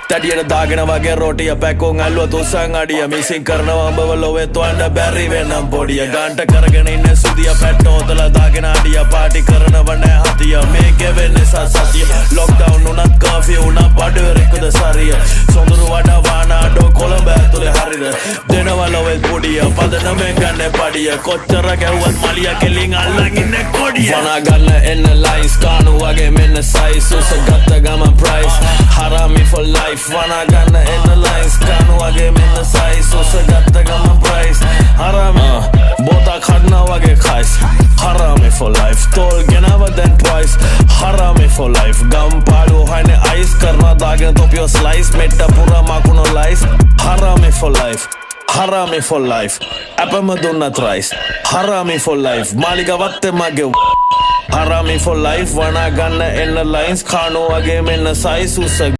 තැටියට දාගෙන වගේ රෝටිය පැකෝන් ඇල්ලුව තුස්සන් අඩිය මිසින් කරනවා අඹව ලොවේ තුවන්න බැරි වෙනම් පොඩිය ගන්ට කරගෙන ඉන්න සුදිය පැට්ටෝතල දාගෙන අඩිය පාටි කරනව නෑ හතිය මේකෙ වෙන්නේ සතිය ලොක්ඩවුන් උනත් කර්ෆියු උනත් බඩුවරෙක්ද සරිය සොඳුරු වඩා වානාඩෝ කොළඹ ඇතුලේ හරිද දෙනවා ලොවේ පොඩිය පදනමෙන් ගන්න පඩිය කොච්චර ගැව්වත් මලිය කෙලින් අල්ලන් ඉන්නේ කොඩිය වනා ගන්න එන්න ලයින්ස් කානු වගේ මෙන්න සයිස් උස ගත්ත ගමන් ප්‍රයිස් හරාමි for life වනා ගන්න එන්න ලයින්ස් කානු වගේ මෙන්න සයිස් උස ගත්ත ගමන් ප්‍රයිස් හරාමි බෝතා කඩනා වගේ කයිස් හරාමි for life තෝල් ගෙනව දැන් twice හරාමි for life ගම් පාඩු හයිනේ අයිස් කරනා දාගෙන තොපියෝ ස්ලයිස් මෙට්ට පුරා මකුණු ලයිස් හරාමි for life Harami for life Apama dunnat rice Harami for life Maliga watte mage Harami for life Wana ganna enna lines Khano wage menna size usa